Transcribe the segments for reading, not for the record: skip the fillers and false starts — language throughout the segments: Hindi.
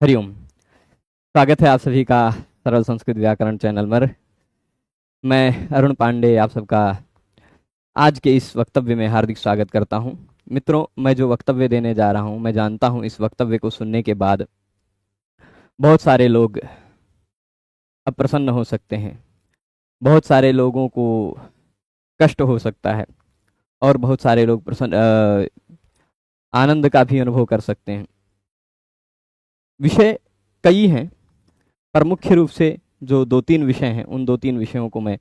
हरिओम। स्वागत है आप सभी का सरल संस्कृत व्याकरण चैनल पर। मैं अरुण पांडे आप सबका आज के इस वक्तव्य में हार्दिक स्वागत करता हूं। मित्रों, मैं जो वक्तव्य देने जा रहा हूं, मैं जानता हूं इस वक्तव्य को सुनने के बाद बहुत सारे लोग अप्रसन्न हो सकते हैं, बहुत सारे लोगों को कष्ट हो सकता है और बहुत सारे लोग आनंद का भी अनुभव कर सकते हैं। विषय कई हैं, पर मुख्य रूप से जो 2-3 विषय हैं, उन 2-3 विषयों को मैं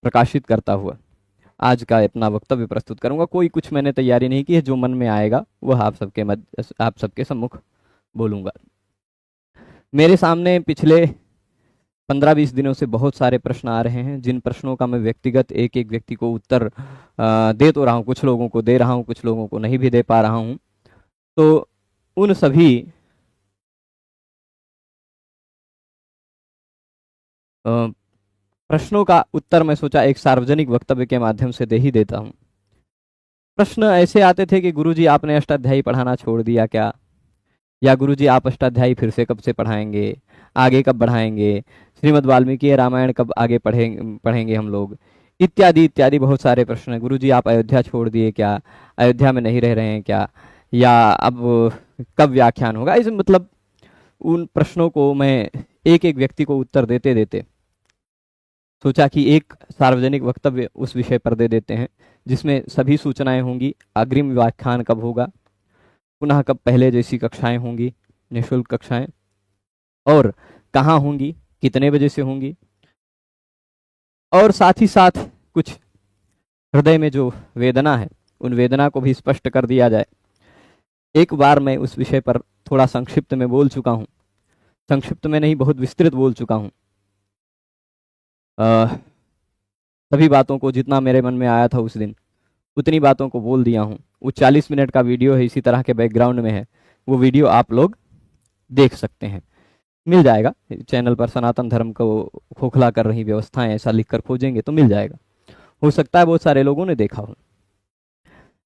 प्रकाशित करता हुआ आज का अपना वक्तव्य प्रस्तुत करूंगा। कोई कुछ मैंने तैयारी नहीं की है, जो मन में आएगा वह आप सबके सम्मुख बोलूंगा। मेरे सामने पिछले 15-20 दिनों से बहुत सारे प्रश्न आ रहे हैं, जिन प्रश्नों का मैं व्यक्तिगत एक एक व्यक्ति को उत्तर दे तो रहा हूँ, कुछ लोगों को दे रहा हूँ, कुछ लोगों को नहीं भी दे पा रहा हूँ। तो उन सभी प्रश्नों का उत्तर मैं सोचा एक सार्वजनिक वक्तव्य के माध्यम से दे ही देता हूँ। प्रश्न ऐसे आते थे कि गुरुजी आपने अष्टाध्यायी पढ़ाना छोड़ दिया क्या, या गुरुजी आप अष्टाध्यायी फिर से कब से पढ़ाएंगे, आगे कब बढ़ाएंगे, श्रीमद् वाल्मीकि रामायण कब आगे पढ़ेंगे हम लोग, इत्यादि इत्यादि बहुत सारे प्रश्न हैं। गुरुजी आप अयोध्या छोड़ दिए क्या, अयोध्या में नहीं रह रहे हैं क्या, या अब कब व्याख्यान होगा। इस मतलब उन प्रश्नों को मैं एक एक व्यक्ति को उत्तर देते देते सोचा कि एक सार्वजनिक वक्तव्य उस विषय पर दे देते हैं, जिसमें सभी सूचनाएं होंगी। अग्रिम व्याख्यान कब होगा, पुनः कब पहले जैसी कक्षाएं होंगी, निःशुल्क कक्षाएं, और कहाँ होंगी, कितने बजे से होंगी, और साथ ही साथ कुछ हृदय में जो वेदना है उन वेदना को भी स्पष्ट कर दिया जाए। एक बार मैं उस विषय पर थोड़ा संक्षिप्त में बोल चुका हूँ, संक्षिप्त में नहीं, बहुत विस्तृत बोल चुका हूँ। सभी बातों को जितना मेरे मन में आया था उस दिन, उतनी बातों को बोल दिया हूँ। वो 40 मिनट का वीडियो है, इसी तरह के बैकग्राउंड में है, वो वीडियो आप लोग देख सकते हैं, मिल जाएगा चैनल पर। सनातन धर्म को खोखला कर रही व्यवस्थाएं, ऐसा लिखकर खोजेंगे तो मिल जाएगा। हो सकता है बहुत सारे लोगों ने देखा हो।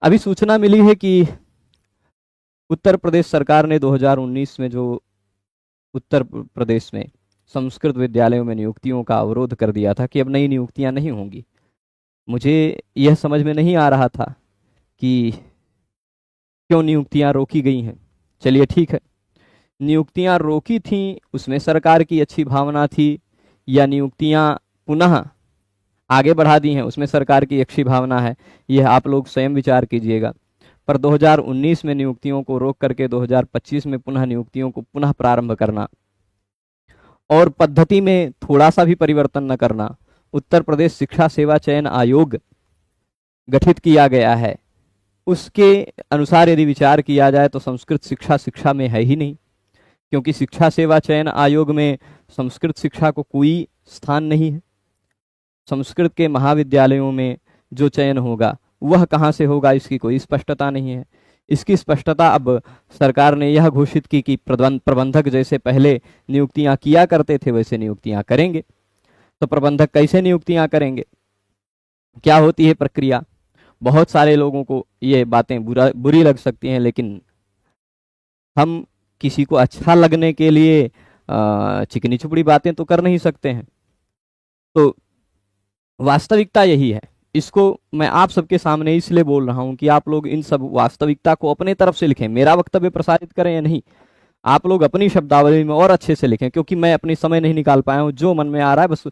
अभी सूचना मिली है कि उत्तर प्रदेश सरकार ने 2019 में जो उत्तर प्रदेश में संस्कृत विद्यालयों में नियुक्तियों का अवरोध कर दिया था कि अब नई नियुक्तियां नहीं होंगी। मुझे यह समझ में नहीं आ रहा था कि क्यों नियुक्तियां रोकी गई हैं। चलिए ठीक है, नियुक्तियां रोकी थीं उसमें सरकार की अच्छी भावना थी, या नियुक्तियां पुनः आगे बढ़ा दी हैं उसमें सरकार की अच्छी भावना है, यह आप लोग स्वयं विचार कीजिएगा। पर 2019 में नियुक्तियों को रोक करके 2025 में पुनः नियुक्तियों को पुनः प्रारंभ करना और पद्धति में थोड़ा सा भी परिवर्तन न करना। उत्तर प्रदेश शिक्षा सेवा चयन आयोग गठित किया गया है, उसके अनुसार यदि विचार किया जाए तो संस्कृत शिक्षा में है ही नहीं, क्योंकि शिक्षा सेवा चयन आयोग में संस्कृत शिक्षा को कोई स्थान नहीं है। संस्कृत के महाविद्यालयों में जो चयन होगा वह कहाँ से होगा, इसकी कोई स्पष्टता नहीं है। इसकी स्पष्टता अब सरकार ने यह घोषित की कि प्रबंधक जैसे पहले नियुक्तियां किया करते थे वैसे नियुक्तियां करेंगे। तो प्रबंधक कैसे नियुक्तियां करेंगे, क्या होती है प्रक्रिया। बहुत सारे लोगों को ये बातें बुरी लग सकती हैं, लेकिन हम किसी को अच्छा लगने के लिए चिकनी चुपड़ी बातें तो कर नहीं सकते हैं। तो वास्तविकता यही है। इसको मैं आप सबके सामने इसलिए बोल रहा हूं कि आप लोग इन सब वास्तविकता को अपने तरफ से लिखें। मेरा वक्तव्य प्रसारित करें या नहीं, आप लोग अपनी शब्दावली में और अच्छे से लिखें, क्योंकि मैं अपनी समय नहीं निकाल पाया हूं। जो मन में आ रहा है, बस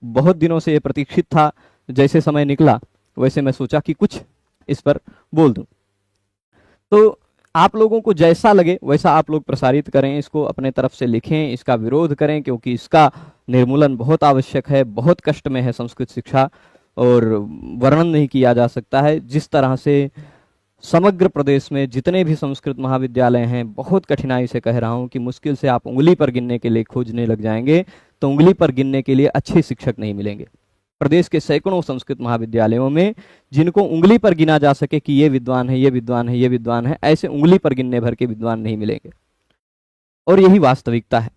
बहुत दिनों से ये प्रतीक्षित था, जैसे समय निकला वैसे मैं सोचा कि कुछ इस पर बोल दूं। तो आप लोगों को जैसा लगे वैसा आप लोग प्रसारित करें, इसको अपने तरफ से लिखें, इसका विरोध करें, क्योंकि इसका निर्मूलन बहुत आवश्यक है। बहुत कष्ट में है संस्कृत शिक्षा, और वर्णन नहीं किया जा सकता है जिस तरह से समग्र प्रदेश में जितने भी संस्कृत महाविद्यालय हैं, बहुत कठिनाई से कह रहा हूं कि मुश्किल से आप उंगली पर गिनने के लिए खोजने लग जाएंगे तो उंगली पर गिनने के लिए अच्छे शिक्षक नहीं मिलेंगे। प्रदेश के सैकड़ों संस्कृत महाविद्यालयों में जिनको उंगली पर गिना जा सके कि ये विद्वान है, ये विद्वान है, ये विद्वान है, ऐसे उंगली पर गिनने भर के विद्वान नहीं मिलेंगे। और यही वास्तविकता है।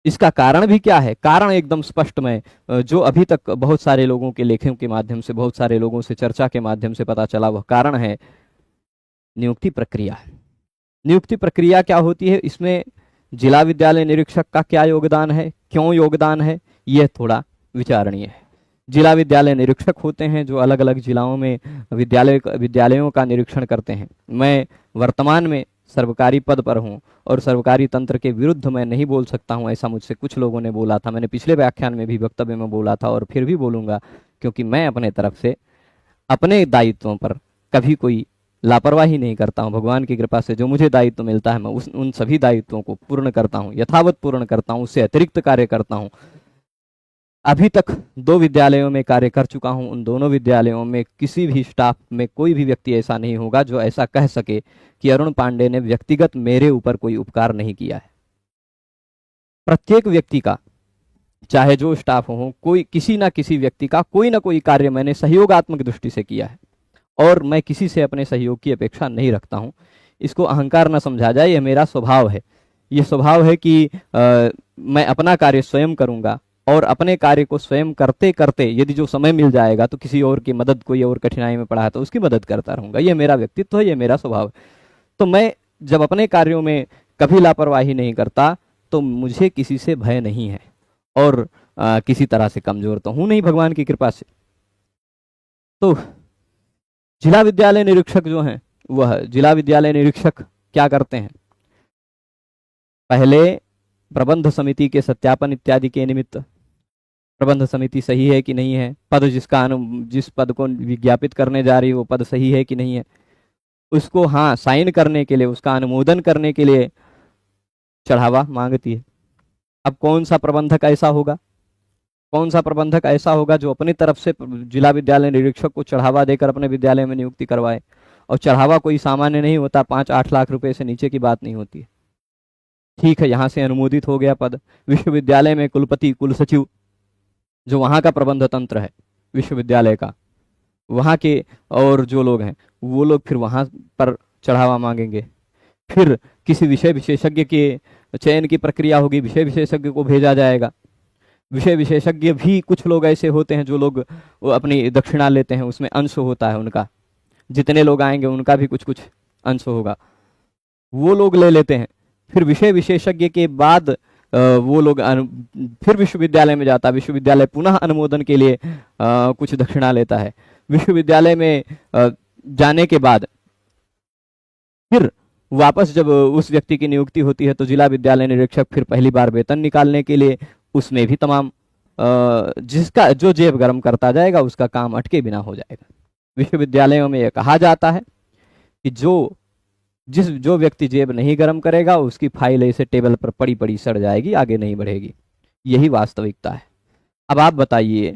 इसका कारण भी क्या है, कारण एकदम स्पष्ट में जो अभी तक बहुत सारे लोगों के लेखों के माध्यम से, बहुत सारे लोगों से चर्चा के माध्यम से पता चला, वह कारण है नियुक्ति प्रक्रिया। नियुक्ति प्रक्रिया क्या होती है, इसमें जिला विद्यालय निरीक्षक का क्या योगदान है, क्यों योगदान है, यह थोड़ा विचारणीय है। जिला विद्यालय निरीक्षक होते हैं जो अलग अलग जिलाओं में विद्यालयों का निरीक्षण करते हैं। मैं वर्तमान में सरकारी पद पर हूं और सरकारी तंत्र के विरुद्ध मैं नहीं बोल सकता हूं, ऐसा मुझसे कुछ लोगों ने बोला था। मैंने पिछले व्याख्यान में भी वक्तव्य में बोला था और फिर भी बोलूंगा, क्योंकि मैं अपने तरफ से अपने दायित्वों पर कभी कोई लापरवाही नहीं करता हूं। भगवान की कृपा से जो मुझे दायित्व मिलता है मैं उन सभी दायित्वों को पूर्ण करता हूं, यथावत पूर्ण करता हूं, उससे अतिरिक्त कार्य करता हूं। अभी तक 2 विद्यालयों में कार्य कर चुका हूं। उन दोनों विद्यालयों में किसी भी स्टाफ में कोई भी व्यक्ति ऐसा नहीं होगा जो ऐसा कह सके कि अरुण पांडे ने व्यक्तिगत मेरे ऊपर कोई उपकार नहीं किया है। प्रत्येक व्यक्ति का, चाहे जो स्टाफ हो, कोई किसी ना किसी व्यक्ति का कोई ना कोई कार्य मैंने सहयोगात्मक दृष्टि से किया है और मैं किसी से अपने सहयोग की अपेक्षा नहीं रखता हूं। इसको अहंकार न समझा जाए, यह मेरा स्वभाव है। यह स्वभाव है कि मैं अपना कार्य स्वयं करूंगा और अपने कार्य को स्वयं करते करते यदि जो समय मिल जाएगा तो किसी और की मदद, कोई और कठिनाई में पड़ा है तो उसकी मदद करता रहूंगा। यह मेरा व्यक्तित्व है, यह मेरा स्वभाव है। तो मैं जब अपने कार्यों में कभी लापरवाही नहीं करता तो मुझे किसी से भय नहीं है और किसी तरह से कमजोर तो हूं नहीं, भगवान की कृपा से। तो जिला विद्यालय निरीक्षक जो हैं, वह जिला विद्यालय निरीक्षक क्या करते हैं? पहले प्रबंध समिति के सत्यापन इत्यादि के निमित्त प्रबंध समिति सही है कि नहीं है, पद जिस पद को विज्ञापित करने जा रही है वो पद सही है कि नहीं है, उसको हाँ साइन करने के लिए, उसका अनुमोदन करने के लिए चढ़ावा मांगती है। अब कौन सा प्रबंधक ऐसा होगा, कौन सा प्रबंधक ऐसा होगा जो अपनी तरफ से जिला विद्यालय निरीक्षक को चढ़ावा देकर अपने विद्यालय में नियुक्ति करवाए? और चढ़ावा कोई सामान्य नहीं होता, 5-8 लाख रुपए से नीचे की बात नहीं होती है। ठीक है, यहाँ से अनुमोदित हो गया पद। विश्वविद्यालय में कुलपति, कुलसचिव, जो वहाँ का प्रबंध तंत्र है विश्वविद्यालय का, वहाँ के और जो लोग हैं वो लोग फिर वहाँ पर चढ़ावा मांगेंगे। फिर किसी विषय विशेषज्ञ के चयन की प्रक्रिया होगी, विषय विशेषज्ञ को भेजा जाएगा। विषय विशेषज्ञ भी कुछ लोग ऐसे होते हैं जो लोग अपनी दक्षिणा लेते हैं, उसमें अंश होता है उनका, जितने लोग आएंगे उनका भी कुछ कुछ अंश होगा, वो लोग ले लेते हैं। फिर विषय विशेषज्ञ के बाद वो लोग फिर विश्वविद्यालय में जाता है, विश्वविद्यालय पुनः अनुमोदन के लिए कुछ दक्षिणा लेता है। विश्वविद्यालय में जाने के बाद फिर वापस जब उस व्यक्ति की नियुक्ति होती है तो जिला विद्यालय निरीक्षक फिर पहली बार वेतन निकालने के लिए, उसमें भी तमाम जिसका जो जेब गर्म करता जाएगा उसका काम अटके बिना हो जाएगा। विश्वविद्यालयों में यह कहा जाता है कि जो व्यक्ति जेब नहीं गर्म करेगा उसकी फाइल ऐसे टेबल पर पड़ी पड़ी सड़ जाएगी, आगे नहीं बढ़ेगी। यही वास्तविकता है। अब आप बताइए,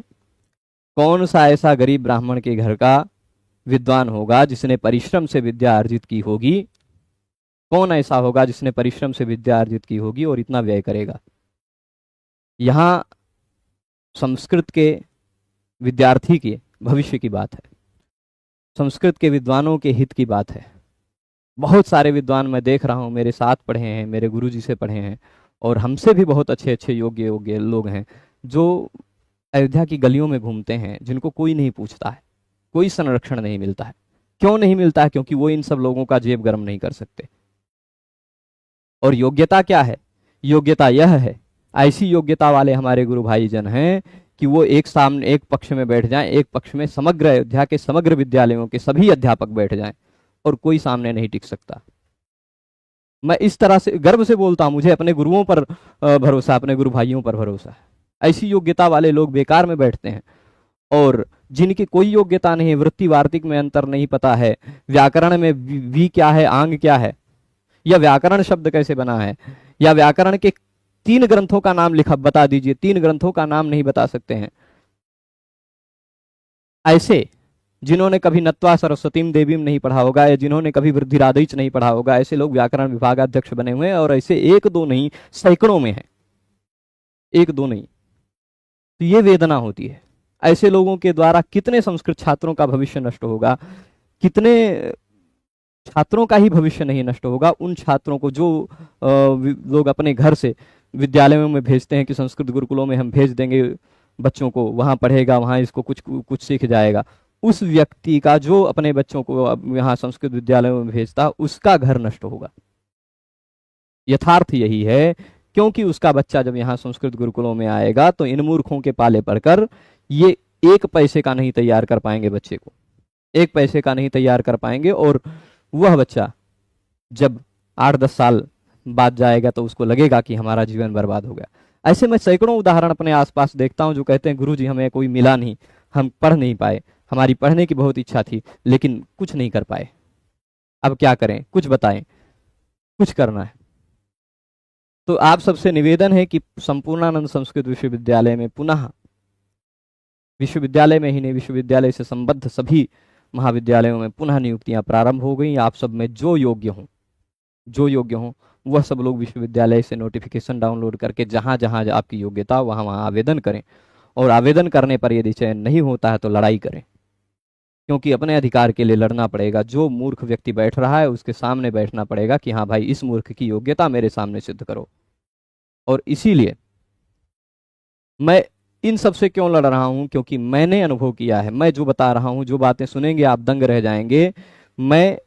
कौन सा ऐसा गरीब ब्राह्मण के घर का विद्वान होगा जिसने परिश्रम से विद्या अर्जित की होगी? कौन ऐसा होगा जिसने परिश्रम से विद्या अर्जित की होगी और इतना व्यय करेगा? यहाँ संस्कृत के विद्यार्थी के भविष्य की बात है, संस्कृत के विद्वानों के हित की बात है। बहुत सारे विद्वान मैं देख रहा हूँ, मेरे साथ पढ़े हैं, मेरे गुरुजी से पढ़े हैं और हमसे भी बहुत अच्छे अच्छे योग्य लोग हैं जो अयोध्या की गलियों में घूमते हैं, जिनको कोई नहीं पूछता है, कोई संरक्षण नहीं मिलता है। क्यों नहीं मिलता है? क्योंकि वो इन सब लोगों का जेब गर्म नहीं कर सकते। और योग्यता क्या है? योग्यता यह है, ऐसी योग्यता वाले हमारे गुरु भाई जन हैं कि वो एक पक्ष में बैठ जाएं, एक पक्ष में समग्र अयोध्या के समग्र विद्यालयों के सभी अध्यापक बैठ जाएं और कोई सामने नहीं टिक सकता। मैं इस तरह से गर्व से बोलता हूं, मुझे अपने गुरुओं पर भरोसा, अपने गुरु भाइयों पर भरोसा है। ऐसी योग्यता वाले लोग बेकार में बैठते हैं और जिनकी कोई योग्यता नहीं है, वृत्ति वार्तिक में अंतर नहीं पता है, व्याकरण में वी क्या है, आंग क्या है, या व्याकरण शब्द कैसे बना है, या व्याकरण के 3 ग्रंथों का नाम लिखा बता दीजिए, 3 ग्रंथों का नाम नहीं बता सकते हैं। ऐसे जिन्होंने कभी नत्वा सरस्वतीम देवीम नहीं पढ़ा होगा या जिन्होंने कभी वृद्धिराधीच नहीं पढ़ा होगा, ऐसे लोग व्याकरण विभागाध्यक्ष बने हुए हैं और ऐसे 1-2 नहीं, सैकड़ों में है, 1-2 नहीं। तो ये वेदना होती है। ऐसे लोगों के द्वारा कितने संस्कृत छात्रों का भविष्य नष्ट होगा, कितने छात्रों का ही भविष्य नहीं नष्ट होगा। उन छात्रों को जो लोग अपने घर से विद्यालयों में भेजते हैं कि संस्कृत गुरुकुलों में हम भेज देंगे बच्चों को, वहां पढ़ेगा, वहां इसको कुछ सीख जाएगा, उस व्यक्ति का जो अपने बच्चों को यहाँ संस्कृत विद्यालयों में भेजता, उसका घर नष्ट होगा। यथार्थ यही है, क्योंकि उसका बच्चा जब यहाँ संस्कृत गुरुकुलों में आएगा तो इन मूर्खों के पाले पड़कर ये 1 पैसे का नहीं तैयार कर पाएंगे बच्चे को, 1 पैसे का नहीं तैयार कर पाएंगे। और वह बच्चा जब 8-10 साल बाद जाएगा तो उसको लगेगा कि हमारा जीवन बर्बाद हो गया। ऐसे मैं सैकड़ों उदाहरण अपने आसपास देखता हूँ जो कहते हैं गुरुजी हमें कोई मिला नहीं, हम पढ़ नहीं पाए, हमारी पढ़ने की बहुत इच्छा थी लेकिन कुछ नहीं कर पाए, अब क्या करें, कुछ बताएं, कुछ करना है। तो आप सबसे निवेदन है कि संपूर्णानंद संस्कृत विश्वविद्यालय में पुनः, विश्वविद्यालय में ही नहीं विश्वविद्यालय से संबद्ध सभी महाविद्यालयों में पुनः नियुक्तियां प्रारंभ हो गई। आप सब में जो योग्य हों वह सब लोग विश्वविद्यालय से नोटिफिकेशन डाउनलोड करके जहां जहां आपकी योग्यता वहां वहां आवेदन करें, और आवेदन करने पर यदि चयन नहीं होता है तो लड़ाई करें, क्योंकि अपने अधिकार के लिए लड़ना पड़ेगा। जो मूर्ख व्यक्ति बैठ रहा है उसके सामने बैठना पड़ेगा कि हाँ भाई इस मूर्ख की योग्यता मेरे सामने सिद्ध करो। और इसीलिए मैं इन सब से क्यों लड़ रहा हूं, क्योंकि मैंने अनुभव किया है। मैं जो बता रहा हूं, जो बातें सुनेंगे आप दंग रह जाएंगे। मैं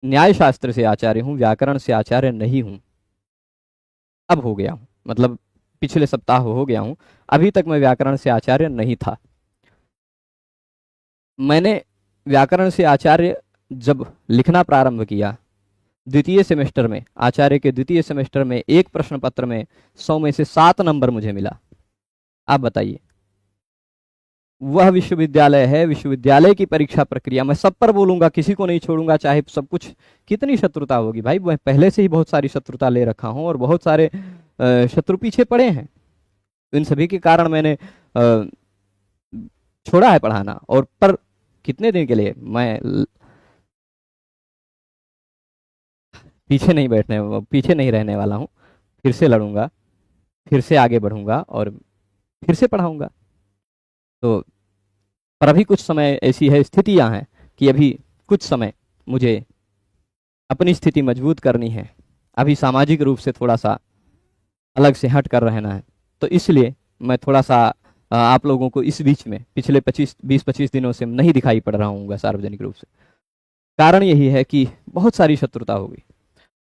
न्याय शास्त्र से आचार्य हूं, व्याकरण से आचार्य नहीं हूं। अब हो गया हूं, मतलब पिछले सप्ताह हो गया हूं, अभी तक मैं व्याकरण से आचार्य नहीं था। मैंने व्याकरण से आचार्य जब लिखना प्रारंभ किया द्वितीय सेमेस्टर में, आचार्य के द्वितीय सेमेस्टर में एक प्रश्न पत्र में 100 में से 7 नंबर मुझे मिला। आप बताइए, वह विश्वविद्यालय है, विश्वविद्यालय की परीक्षा प्रक्रिया, मैं सब पर बोलूंगा, किसी को नहीं छोड़ूंगा, चाहे सब कुछ, कितनी शत्रुता होगी भाई, मैं पहले से ही बहुत सारी शत्रुता ले रखा हूं और बहुत सारे शत्रु पीछे पड़े हैं। इन सभी के कारण मैंने छोड़ा है पढ़ाना, और पर कितने दिन के लिए, मैं पीछे नहीं रहने वाला हूं। फिर से लड़ूंगा, फिर से आगे बढ़ूंगा और फिर से पढ़ाऊंगा। तो पर अभी कुछ समय ऐसी है, स्थितियां हैं कि अभी कुछ समय मुझे अपनी स्थिति मजबूत करनी है, अभी सामाजिक रूप से थोड़ा सा अलग से हट कर रहना है। तो इसलिए मैं थोड़ा सा आप लोगों को इस बीच में पिछले 20-25 दिनों से नहीं दिखाई पड़ रहा हूँ सार्वजनिक रूप से। कारण यही है कि बहुत सारी शत्रुता हो गई।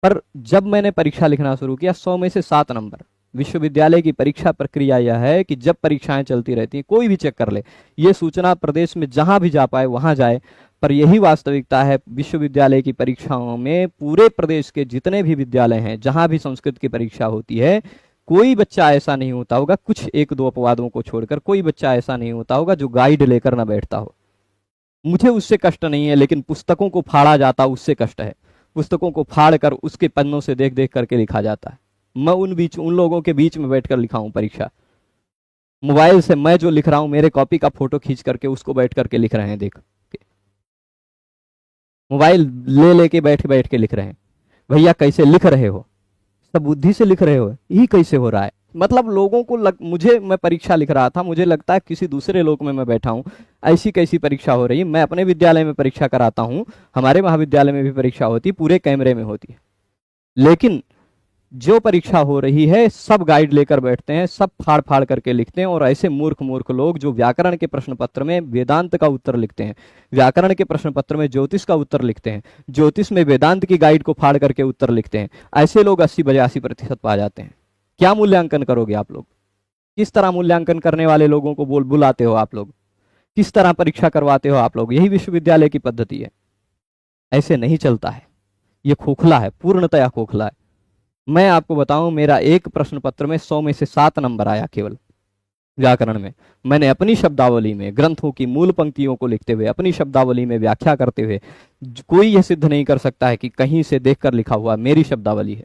पर जब मैंने परीक्षा लिखना शुरू किया, 100 में से 7 नंबर। विश्वविद्यालय की परीक्षा प्रक्रिया यह है कि जब परीक्षाएं चलती रहती हैं, कोई भी चेक कर ले, ये सूचना प्रदेश में जहां भी जा पाए वहां जाए, पर यही वास्तविकता है। विश्वविद्यालय की परीक्षाओं में पूरे प्रदेश के जितने भी विद्यालय हैं, जहां भी संस्कृत की परीक्षा होती है, कोई बच्चा ऐसा नहीं होता होगा, कुछ 1-2 अपवादों को छोड़कर कोई बच्चा ऐसा नहीं होता होगा जो गाइड लेकर ना बैठता हो। मुझे उससे कष्ट नहीं है, लेकिन पुस्तकों को फाड़ा जाता उससे कष्ट है। पुस्तकों को फाड़ कर उसके पन्नों से देख देख करके लिखा जाता है। मैं उन लोगों के बीच में बैठकर लिखा हूं परीक्षा। मोबाइल से मैं जो लिख रहा हूं, मेरे कॉपी का फोटो खींच करके उसको बैठ करके लिख रहे हैं, देख के मोबाइल ले लेके बैठ के लिख रहे हैं। भैया कैसे लिख रहे हो, सब बुद्धि से लिख रहे हो, ये कैसे हो रहा है? मतलब लोगों को मुझे, मैं परीक्षा लिख रहा था, मुझे लगता है किसी दूसरे लोक में मैं बैठा हूं। ऐसी कैसी परीक्षा हो रही है? मैं अपने विद्यालय में परीक्षा कराता हूं, हमारे महाविद्यालय में भी परीक्षा होती, पूरे कैमरे में होती है, लेकिन जो परीक्षा हो रही है सब गाइड लेकर बैठते हैं, सब फाड़ फाड़ करके लिखते हैं। और ऐसे मूर्ख लोग जो व्याकरण के प्रश्न पत्र में वेदांत का उत्तर लिखते हैं, व्याकरण के प्रश्न पत्र में ज्योतिष का उत्तर लिखते हैं, ज्योतिष में वेदांत की गाइड को फाड़ करके उत्तर लिखते हैं, ऐसे लोग 80-82% पा जाते हैं। क्या मूल्यांकन करोगे आप लोग? किस तरह मूल्यांकन करने वाले लोगों को बुलाते हो आप लोग? किस तरह परीक्षा करवाते हो आप लोग? यही विश्वविद्यालय की पद्धति है। ऐसे नहीं चलता है, ये खोखला है, पूर्णतया खोखला है। मैं आपको बताऊं, मेरा एक प्रश्न पत्र में 100 में से 7 नंबर आया केवल व्याकरण में। मैंने अपनी शब्दावली में ग्रंथों की मूल पंक्तियों को लिखते हुए, अपनी शब्दावली में व्याख्या करते हुए, कोई यह सिद्ध नहीं कर सकता है कि कहीं से देखकर लिखा हुआ, मेरी शब्दावली है,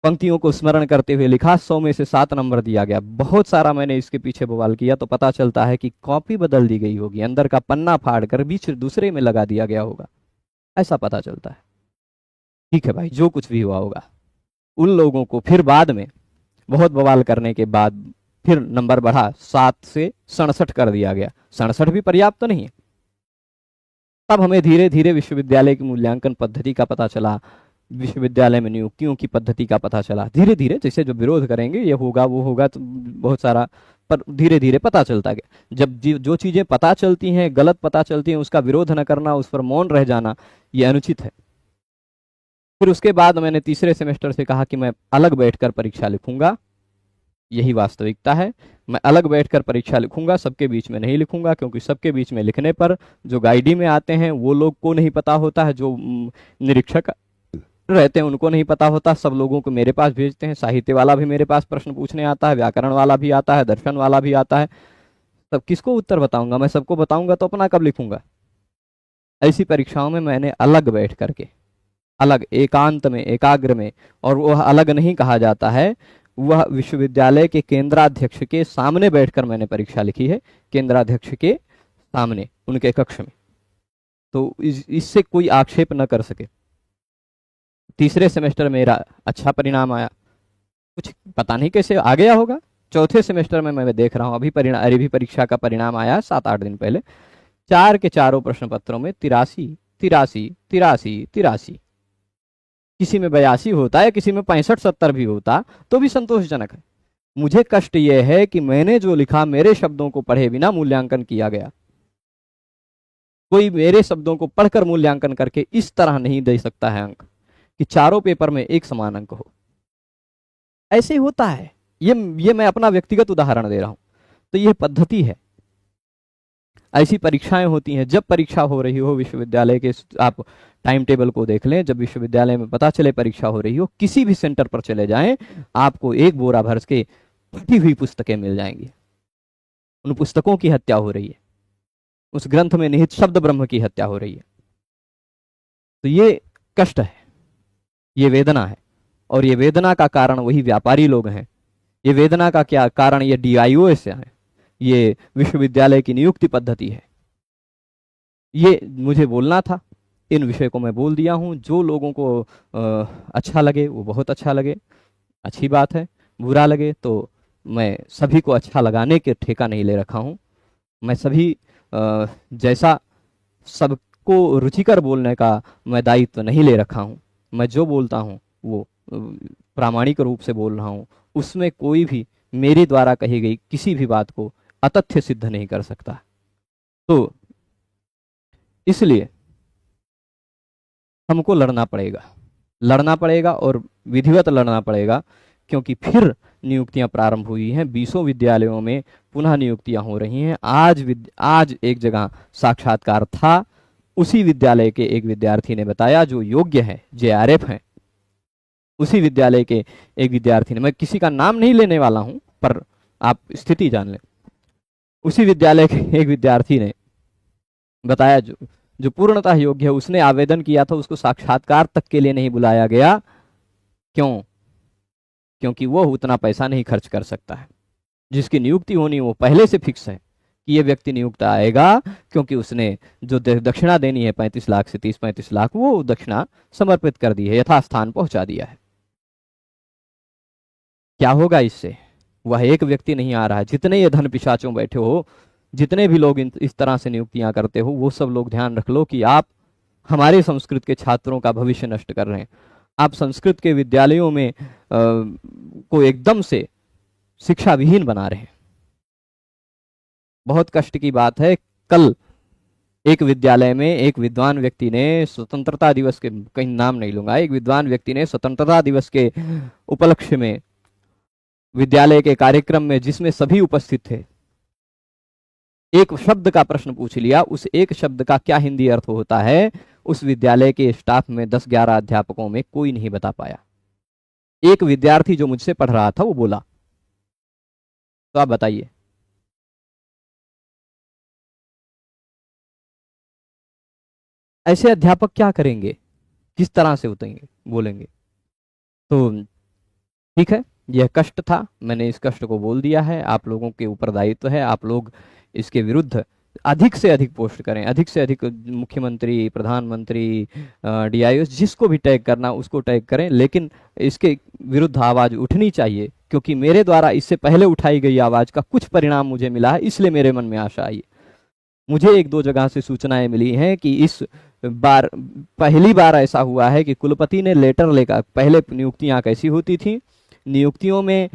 पंक्तियों को स्मरण करते हुए लिखा, 100 में से 7 नंबर दिया गया। बहुत सारा मैंने इसके पीछे बवाल किया तो पता चलता है कि कॉपी बदल दी गई होगी, अंदर का पन्ना फाड़ कर बीच दूसरे में लगा दिया गया होगा, ऐसा पता चलता है। ठीक है भाई, जो कुछ भी हुआ होगा। उन लोगों को फिर बाद में बहुत बवाल करने के बाद फिर नंबर बढ़ा, 7 से 67 कर दिया गया। 67 भी पर्याप्त तो नहीं है। तब हमें धीरे धीरे विश्वविद्यालय की मूल्यांकन पद्धति का पता चला, विश्वविद्यालय में नियुक्तियों की पद्धति का पता चला। धीरे धीरे जैसे जो विरोध करेंगे, ये होगा वो होगा, तो बहुत सारा, पर धीरे धीरे पता चलता गया। जब जो चीजें पता चलती हैं, गलत पता चलती हैं, उसका विरोध न करना, उस पर मौन रह जाना, ये अनुचित है। फिर उसके बाद मैंने तीसरे सेमेस्टर से कहा कि मैं अलग बैठकर परीक्षा लिखूंगा। यही वास्तविकता है, मैं अलग बैठकर परीक्षा लिखूंगा, सबके बीच में नहीं लिखूंगा, क्योंकि सबके बीच में लिखने पर जो गाइडी में आते हैं वो लोग को नहीं पता होता है, जो निरीक्षक रहते हैं उनको नहीं पता होता, सब लोगों को मेरे पास भेजते हैं। साहित्य वाला भी मेरे पास प्रश्न पूछने आता है, व्याकरण वाला भी आता है, दर्शन वाला भी आता है। तब किसको उत्तर बताऊंगा? मैं सबको बताऊंगा तो अपना कब लिखूंगा? ऐसी परीक्षाओं में मैंने अलग बैठ करके, अलग एकांत में, एकाग्र में, और वह अलग नहीं कहा जाता है, वह विश्वविद्यालय के केंद्राध्यक्ष के सामने बैठकर मैंने परीक्षा लिखी है, केंद्राध्यक्ष के सामने, उनके कक्ष में। तो इससे कोई आक्षेप न कर सके। तीसरे सेमेस्टर में मेरा अच्छा परिणाम आया, कुछ पता नहीं कैसे आ गया होगा। चौथे सेमेस्टर में मैं देख रहा हूँ, अभी परीक्षा का परिणाम आया 7-8 दिन पहले, 4 के चारों प्रश्न पत्रों में 83, 83, 83, 83। किसी में 82 होता है, किसी में 65-70 भी होता तो भी संतोषजनक है। मुझे कष्ट यह है कि मैंने जो लिखा मेरे शब्दों को पढ़े बिना मूल्यांकन किया गया। कोई मेरे शब्दों को पढ़कर मूल्यांकन करके इस तरह नहीं दे सकता है अंक कि चारों पेपर में एक समान अंक हो। ऐसे होता है, ये मैं अपना व्यक्तिगत उदाहरण दे रहा हूं। तो यह पद्धति है, ऐसी परीक्षाएं होती हैं। जब परीक्षा हो रही हो विश्वविद्यालय के, आप टाइम टेबल को देख लें, जब विश्वविद्यालय में पता चले परीक्षा हो रही हो, किसी भी सेंटर पर चले जाएं, आपको एक बोरा भर के फटी हुई पुस्तकें मिल जाएंगी। उन पुस्तकों की हत्या हो रही है, उस ग्रंथ में निहित शब्द ब्रह्म की हत्या हो रही है। तो ये कष्ट है, ये वेदना है, और ये वेदना का कारण वही व्यापारी लोग हैं। ये वेदना का क्या कारण? ये DIOS है, ये विश्वविद्यालय की नियुक्ति पद्धति है। ये मुझे बोलना था, इन विषय को मैं बोल दिया हूं। जो लोगों को अच्छा लगे वो बहुत अच्छा लगे, अच्छी बात है। बुरा लगे तो मैं सभी को अच्छा लगाने के ठेका नहीं ले रखा हूं। मैं सभी जैसा सबको रुचिकर बोलने का मैं दायित्व नहीं ले रखा हूं। मैं जो बोलता हूं वो प्रामाणिक रूप से बोल रहा हूं। उसमें कोई भी मेरे द्वारा कही गई किसी भी बात को अतथ्य सिद्ध नहीं कर सकता। तो इसलिए हमको लड़ना पड़ेगा और विधिवत लड़ना पड़ेगा, क्योंकि फिर नियुक्तियां प्रारंभ हुई हैं। 20 विद्यालयों में पुनः नियुक्तियां हो रही हैं। आज एक जगह साक्षात्कार था, उसी विद्यालय के एक विद्यार्थी ने बताया, जो योग्य है, JRF हैं, उसी विद्यालय के एक विद्यार्थी ने, मैं किसी का नाम नहीं लेने वाला हूं पर आप स्थिति जान लें, उसी विद्यालय के एक विद्यार्थी ने बताया, जो पूर्णतः योग्य है, उसने आवेदन किया था, उसको साक्षात्कार तक के लिए नहीं बुलाया गया। क्यों? क्योंकि वो उतना पैसा नहीं खर्च कर सकता है। जिसकी नियुक्ति होनी वो पहले से फिक्स है कि ये व्यक्ति नियुक्त आएगा, क्योंकि उसने जो दक्षिणा देनी है 35 लाख से 30-35 लाख, वो दक्षिणा समर्पित कर दी है, यथास्थान पहुंचा दिया है। क्या होगा इससे? वह एक व्यक्ति नहीं आ रहा है, जितने ये धन पिशाचों बैठे हो, जितने भी लोग इस तरह से नियुक्तियां करते हो, वो सब लोग ध्यान रख लो कि आप हमारे संस्कृत के छात्रों का भविष्य नष्ट कर रहे हैं। आप संस्कृत के विद्यालयों में को एकदम से शिक्षा विहीन बना रहे हैं। बहुत कष्ट की बात है। कल एक विद्यालय में एक विद्वान व्यक्ति ने स्वतंत्रता दिवस के, कहीं नाम नहीं लूंगा, एक विद्वान व्यक्ति ने स्वतंत्रता दिवस के उपलक्ष्य में विद्यालय के कार्यक्रम में, जिसमें सभी उपस्थित थे, एक शब्द का प्रश्न पूछ लिया। उस एक शब्द का क्या हिंदी अर्थ होता है, उस विद्यालय के स्टाफ में 10-11 अध्यापकों में कोई नहीं बता पाया। एक विद्यार्थी जो मुझसे पढ़ रहा था वो बोला। तो आप बताइए, ऐसे अध्यापक क्या करेंगे? किस तरह से उतरेंगे, बोलेंगे? तो ठीक है, यह कष्ट था, मैंने इस कष्ट को बोल दिया है। आप लोगों के ऊपर दायित्व है, आप लोग इसके विरुद्ध अधिक से अधिक पोस्ट करें, अधिक से अधिक मुख्यमंत्री, प्रधानमंत्री, DIOS, जिसको भी टैग करना उसको टैग करें, लेकिन इसके विरुद्ध आवाज उठनी चाहिए, क्योंकि मेरे द्वारा इससे पहले उठाई गई आवाज का कुछ परिणाम मुझे मिला है, इसलिए मेरे मन में आशा आई। मुझे 1-2 जगह से सूचनाएं मिली हैं कि इस बार पहली बार ऐसा हुआ है कि कुलपति ने लेटर लेकर, पहले नियुक्तियां कैसी होती थी नियुक्तियों में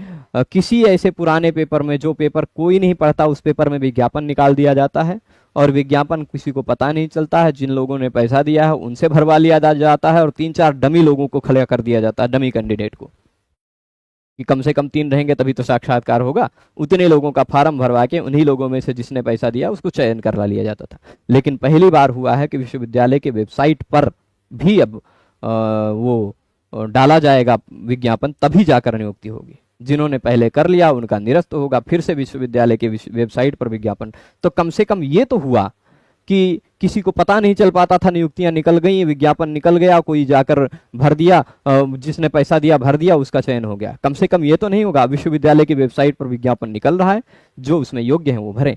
किसी ऐसे पुराने पेपर में जो पेपर कोई नहीं पढ़ता उस पेपर में विज्ञापन निकाल दिया जाता है, और विज्ञापन किसी को पता नहीं चलता है, जिन लोगों ने पैसा दिया है उनसे भरवा लिया जाता है, और 3-4 डमी लोगों को खड़ा कर दिया जाता है, डमी कैंडिडेट को, कि कम से कम 3 रहेंगे तभी तो साक्षात्कार होगा। उतने लोगों का फार्म भरवा के उन्हीं लोगों में से जिसने पैसा दिया उसको चयन करवा लिया जाता था। लेकिन पहली बार हुआ है कि विश्वविद्यालय के वेबसाइट पर भी अब वो डाला जाएगा विज्ञापन, तभी जाकर नियुक्ति होगी। जिन्होंने पहले कर लिया उनका निरस्त होगा, फिर से विश्वविद्यालय के वेबसाइट पर विज्ञापन। तो कम से कम ये तो हुआ कि किसी को पता नहीं चल पाता था, नियुक्तियां निकल गई, विज्ञापन निकल गया, कोई जाकर भर दिया, जिसने पैसा दिया भर दिया, उसका चयन हो गया। कम से कम ये तो नहीं होगा, विश्वविद्यालय की वेबसाइट पर विज्ञापन निकल रहा है, जो उसमें योग्य है वो भरें।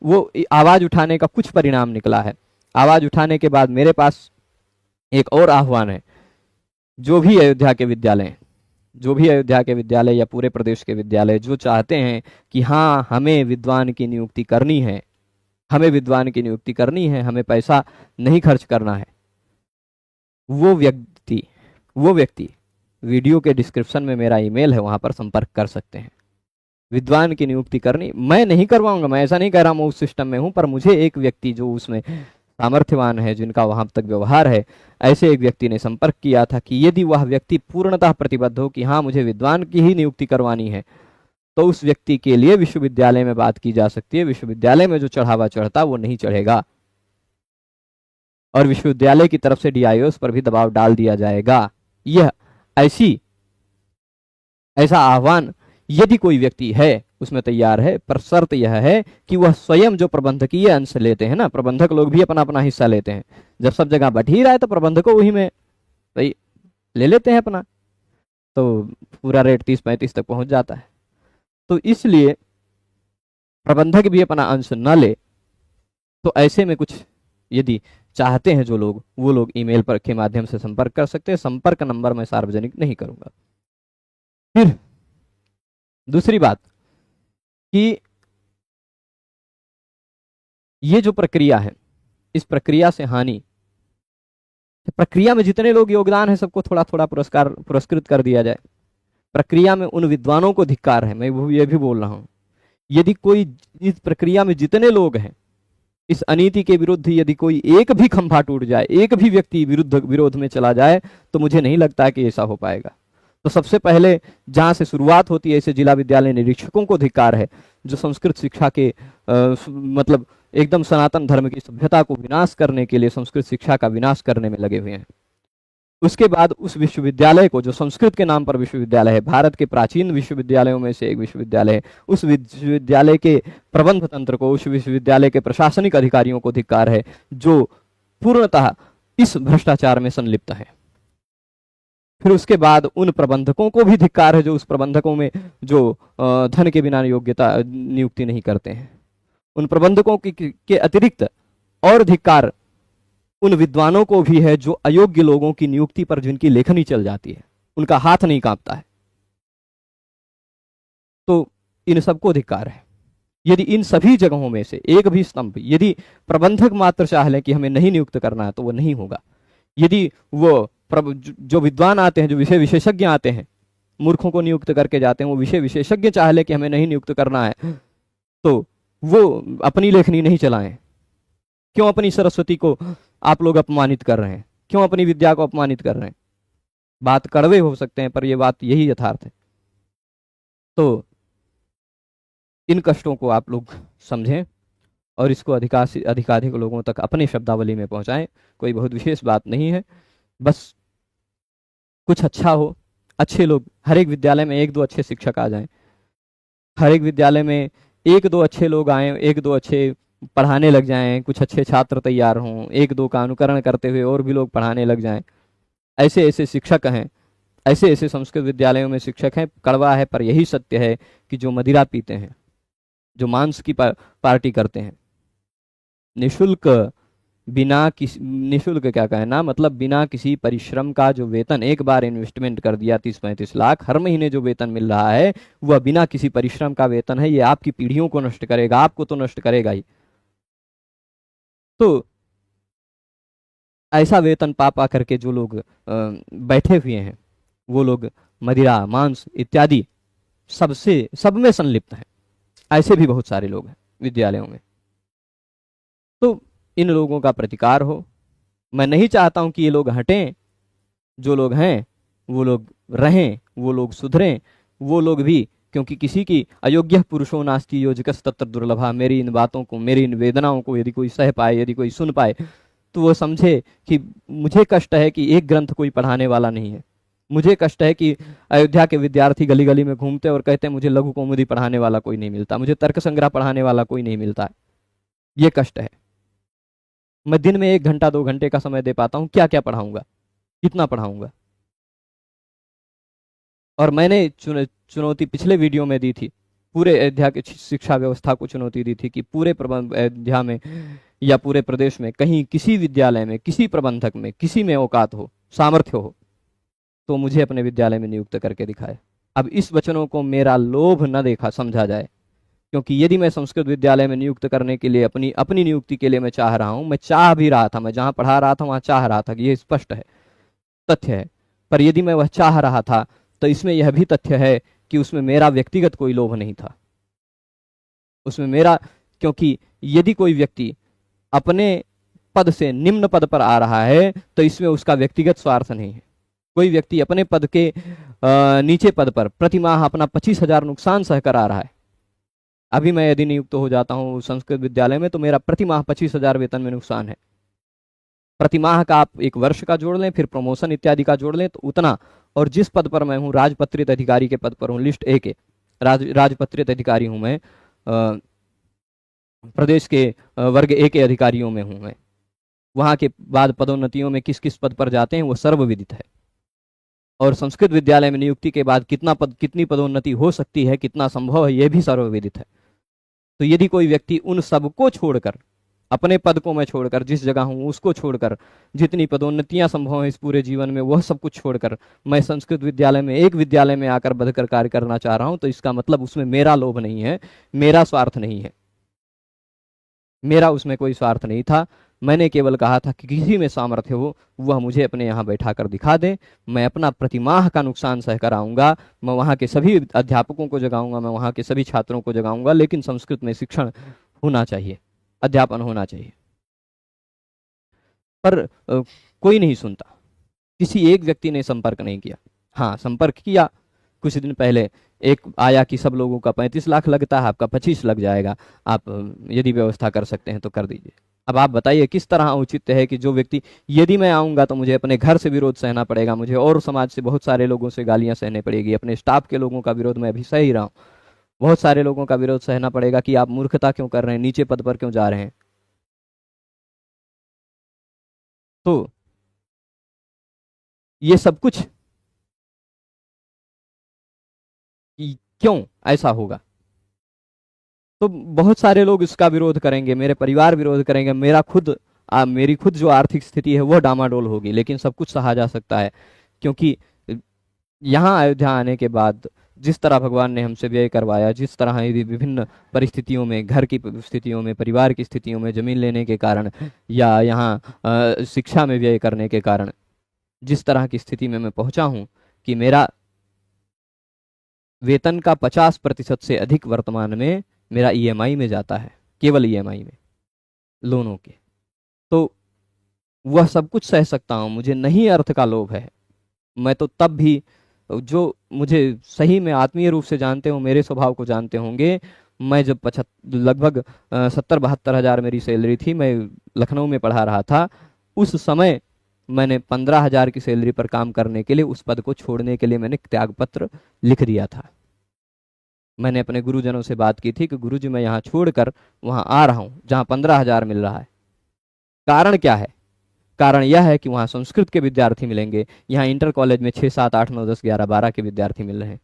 वो आवाज उठाने का कुछ परिणाम निकला है। आवाज उठाने के बाद मेरे पास एक और आह्वान है, जो भी अयोध्या के विद्यालय या पूरे प्रदेश के विद्यालय जो चाहते हैं कि हाँ हमें विद्वान की नियुक्ति करनी है, हमें पैसा नहीं खर्च करना है, वो व्यक्ति वीडियो के डिस्क्रिप्शन में मेरा ईमेल है, वहां पर संपर्क कर सकते हैं। विद्वान की नियुक्ति करनी, मैं नहीं करवाऊंगा, मैं ऐसा नहीं कह रहा मैं उस सिस्टम में हूं, पर मुझे एक व्यक्ति जो उसमें सामर्थ्यवान है, जिनका वहां तक व्यवहार है, ऐसे एक व्यक्ति ने संपर्क किया था कि यदि वह व्यक्ति पूर्णतः प्रतिबद्ध हो कि हाँ मुझे विद्वान की ही नियुक्ति करवानी है, तो उस व्यक्ति के लिए विश्वविद्यालय में बात की जा सकती है। विश्वविद्यालय में जो चढ़ावा चढ़ता वो नहीं चढ़ेगा, और विश्वविद्यालय की तरफ से डीआईओस पर भी दबाव डाल दिया जाएगा। यह ऐसा आह्वान यदि कोई व्यक्ति है उसमें तैयार है, पर शर्त यह है कि वह स्वयं जो प्रबंधकीय अंश लेते हैं ना, प्रबंधक लोग भी अपना अपना हिस्सा लेते हैं। जब सब जगह बट ही रहा है तो प्रबंधकों वही में भाई ले लेते हैं अपना, तो पूरा रेट 30-35 तक पहुंच जाता है। तो इसलिए प्रबंधक भी अपना अंश न ले, तो ऐसे में कुछ यदि चाहते हैं जो लोग, वो लोग ईमेल पर के माध्यम से संपर्क कर सकते हैं। संपर्क नंबर मैं सार्वजनिक नहीं करूंगा। फिर दूसरी बात कि ये जो प्रक्रिया है, इस प्रक्रिया से हानि, प्रक्रिया में जितने लोग योगदान है सबको थोड़ा थोड़ा पुरस्कृत कर दिया जाए। प्रक्रिया में उन विद्वानों को धिक्कार है, मैं ये भी बोल रहा हूं, यदि कोई इस प्रक्रिया में जितने लोग हैं इस अनीति के विरुद्ध यदि कोई एक भी खंभा टूट जाए, एक भी व्यक्ति विरोध में चला जाए, तो मुझे नहीं लगता कि ऐसा हो पाएगा। तो सबसे पहले जहां से शुरुआत होती है, ऐसे जिला विद्यालय निरीक्षकों को धिक्कार है, जो संस्कृत शिक्षा के मतलब एकदम सनातन धर्म की सभ्यता को विनाश करने के लिए संस्कृत शिक्षा का विनाश करने में लगे हुए हैं। उसके बाद उस विश्वविद्यालय को, जो संस्कृत के नाम पर विश्वविद्यालय है, भारत के प्राचीन विश्वविद्यालयों में से एक विश्वविद्यालय है, उस विश्वविद्यालय के प्रबंध तंत्र को, उस विश्वविद्यालय के प्रशासनिक अधिकारियों को धिक्कार है, जो पूर्णतः इस भ्रष्टाचार में संलिप्त है। फिर उसके बाद उन प्रबंधकों को भी धिक्कार है, जो उस प्रबंधकों में जो धन के बिना योग्यता नियुक्ति नहीं करते हैं। उन प्रबंधकों के अतिरिक्त और धिक्कार उन विद्वानों को भी है, जो अयोग्य लोगों की नियुक्ति पर जिनकी लेखनी चल जाती है, उनका हाथ नहीं कांपता है। तो इन सबको धिक्कार है। यदि इन सभी जगहों में से एक भी स्तंभ, यदि प्रबंधक मात्र चाह ले कि हमें नहीं नियुक्त करना है, तो वो नहीं होगा। यदि वो जो विद्वान आते हैं, जो विषय विशेषज्ञ आते हैं, मूर्खों को नियुक्त करके जाते हैं, वो विषय विशेषज्ञ चाह ले कि हमें नहीं नियुक्त करना है, तो वो अपनी लेखनी नहीं चलाएं। क्यों अपनी सरस्वती को आप लोग अपमानित कर रहे हैं? क्यों अपनी विद्या को अपमानित कर रहे हैं? बात कड़वे हो सकते हैं, पर यह बात यही यथार्थ है। तो इन कष्टों को आप लोग समझें और इसको अधिकाधिक लोगों तक अपने शब्दावली में पहुंचाएं। कोई बहुत विशेष बात नहीं है, बस कुछ अच्छा हो, अच्छे लोग, हर एक विद्यालय में 1-2 अच्छे शिक्षक आ जाएं, हर एक विद्यालय में 1-2 अच्छे लोग आए, 1-2 अच्छे पढ़ाने लग जाएं, कुछ अच्छे छात्र तैयार हों, 1-2 का अनुकरण करते हुए और भी लोग पढ़ाने लग जाएं। ऐसे ऐसे शिक्षक हैं, ऐसे ऐसे संस्कृत विद्यालयों में शिक्षक हैं। कड़वा है पर यही सत्य है कि जो मदिरा पीते हैं, जो मांस की पार्टी करते हैं, निशुल्क क्या कहना, मतलब बिना किसी परिश्रम का जो वेतन, एक बार इन्वेस्टमेंट कर दिया 30-35 लाख, हर महीने जो वेतन मिल रहा है वह बिना किसी परिश्रम का वेतन है। ये आपकी पीढ़ियों को नष्ट करेगा, आपको तो नष्ट करेगा ही। तो ऐसा वेतन पा करके जो लोग बैठे हुए हैं, वो लोग मदिरा, मांस इत्यादि सब में संलिप्त हैं। ऐसे भी बहुत सारे लोग हैं विद्यालयों में। तो इन लोगों का प्रतिकार हो। मैं नहीं चाहता हूं कि ये लोग हटें, जो लोग हैं वो लोग रहें, वो लोग सुधरें, वो लोग भी, क्योंकि किसी की अयोग्य पुरुषो नास्ति योजकस तत्र दुर्लभा, मेरी इन बातों को, मेरी इन वेदनाओं को यदि कोई सह पाए, यदि कोई सुन पाए, तो वो समझे कि मुझे कष्ट है कि एक ग्रंथ कोई पढ़ाने वाला नहीं है। मुझे कष्ट है कि अयोध्या के विद्यार्थी गली गली में घूमते और कहते हैं मुझे लघु कौमुदी पढ़ाने वाला कोई नहीं मिलता, मुझे तर्क संग्रह पढ़ाने वाला कोई नहीं मिलता है। ये कष्ट है। मैं दिन में 1 घंटा 2 घंटे का समय दे पाता हूं, क्या क्या पढ़ाऊंगा, कितना पढ़ाऊंगा। और मैंने चुनौती पिछले वीडियो में दी थी, पूरे अयोध्या की शिक्षा व्यवस्था को चुनौती दी थी कि पूरे अयोध्या में या पूरे प्रदेश में कहीं किसी विद्यालय में, किसी प्रबंधक में, किसी में औकात हो, सामर्थ्य हो, तो मुझे अपने विद्यालय में नियुक्त करके दिखाए। अब इस वचनों को मेरा लोभ न देखा समझा जाए, क्योंकि यदि मैं संस्कृत विद्यालय में नियुक्त करने के लिए अपनी अपनी नियुक्ति के लिए मैं चाह रहा हूं, मैं चाह भी रहा था, मैं जहां पढ़ा रहा था वहां चाह रहा था, कि ये स्पष्ट है, तथ्य है। पर यदि मैं वह चाह रहा था तो इसमें यह भी तथ्य है कि उसमें मेरा व्यक्तिगत कोई लोभ नहीं था। उसमें मेरा, क्योंकि यदि कोई व्यक्ति अपने पद से निम्न पद पर आ रहा है तो इसमें उसका व्यक्तिगत स्वार्थ नहीं है। कोई व्यक्ति अपने पद के नीचे पद पर प्रतिमाह अपना 25,000 नुकसान सहकर आ रहा है। अभी मैं यदि नियुक्त हो जाता हूं संस्कृत विद्यालय में तो मेरा प्रतिमाह 25,000 वेतन में नुकसान है। प्रतिमाह का आप 1 वर्ष का जोड़ लें, फिर प्रमोशन इत्यादि का जोड़ लें तो उतना। और जिस पद पर मैं हूं, राजपत्रित अधिकारी के पद पर हूं, लिस्ट ए के राजपत्रित अधिकारी हूं मैं, प्रदेश के वर्ग ए के अधिकारियों में हूं मैं। वहां के बाद पदोन्नतियों में किस किस पद पर जाते हैं वो सर्वविदित है। और संस्कृत विद्यालय में नियुक्ति के बाद कितनी पदोन्नति हो सकती है, कितना संभव है, यह भी सर्वविदित है। तो यदि कोई व्यक्ति उन सबको छोड़कर, अपने पद को मैं छोड़कर, जिस जगह हूं उसको छोड़कर, जितनी पदोन्नतियां संभव है इस पूरे जीवन में वह सब कुछ छोड़कर मैं संस्कृत विद्यालय में, एक विद्यालय में आकर बधकर कार्य करना चाह रहा हूं, तो इसका मतलब उसमें मेरा लोभ नहीं है, मेरा स्वार्थ नहीं है। मेरा उसमें कोई स्वार्थ नहीं था। मैंने केवल कहा था कि किसी में सामर्थ्य हो वह मुझे अपने यहाँ बैठा कर दिखा दे, मैं अपना प्रतिमाह का नुकसान सह कर आऊँगा, मैं वहाँ के सभी अध्यापकों को जगाऊंगा, मैं वहाँ के सभी छात्रों को जगाऊंगा, लेकिन संस्कृत में शिक्षण होना चाहिए, अध्यापन होना चाहिए। पर कोई नहीं सुनता, किसी एक व्यक्ति ने संपर्क नहीं किया। हाँ, संपर्क किया कुछ दिन पहले, एक आया कि सब लोगों का 35 लाख लगता है, आपका 25 लग जाएगा, आप यदि व्यवस्था कर सकते हैं तो कर दीजिए। अब आप बताइए किस तरह औचित्य है कि जो व्यक्ति, यदि मैं आऊंगा तो मुझे अपने घर से विरोध सहना पड़ेगा, मुझे और समाज से बहुत सारे लोगों से गालियां सहने पड़ेगी, अपने स्टाफ के लोगों का विरोध मैं अभी सह ही रहा हूं, बहुत सारे लोगों का विरोध सहना पड़ेगा कि आप मूर्खता क्यों कर रहे हैं, नीचे पद पर क्यों जा रहे हैं। तो ये सब कुछ क्यों ऐसा होगा? तो बहुत सारे लोग इसका विरोध करेंगे, मेरे परिवार विरोध करेंगे, मेरी खुद जो आर्थिक स्थिति है वो डामाडोल होगी, लेकिन सब कुछ सहा जा सकता है। क्योंकि यहाँ अयोध्या आने के बाद जिस तरह भगवान ने हमसे व्यय करवाया, जिस तरह यदि विभिन्न परिस्थितियों में, घर की स्थितियों में, परिवार की स्थितियों में, जमीन लेने के कारण या यहाँ शिक्षा में व्यय करने के कारण जिस तरह की स्थिति में मैं पहुंचा हूं कि मेरा वेतन का 50% से अधिक वर्तमान में मेरा ईएमआई में जाता है, केवल ईएमआई में, लोनों के। तो वह सब कुछ सह सकता हूं, मुझे नहीं अर्थ का लोभ है। मैं तो तब भी, जो मुझे सही में आत्मीय रूप से जानते हो, मेरे स्वभाव को जानते होंगे, मैं जब लगभग 70-72 हजार मेरी सैलरी थी, मैं लखनऊ में पढ़ा रहा था, उस समय मैंने 15,000 की सैलरी पर काम करने के लिए, उस पद को छोड़ने के लिए मैंने त्यागपत्र लिख दिया था। मैंने अपने गुरुजनों से बात की थी कि गुरुजी मैं यहाँ छोड़कर वहाँ आ रहा हूँ जहाँ 15,000 मिल रहा है। कारण क्या है? कारण यह है कि वहाँ संस्कृत के विद्यार्थी मिलेंगे, यहाँ इंटर कॉलेज में 6, 7, 8, 9, 10, 11, 12 के विद्यार्थी मिल रहे हैं।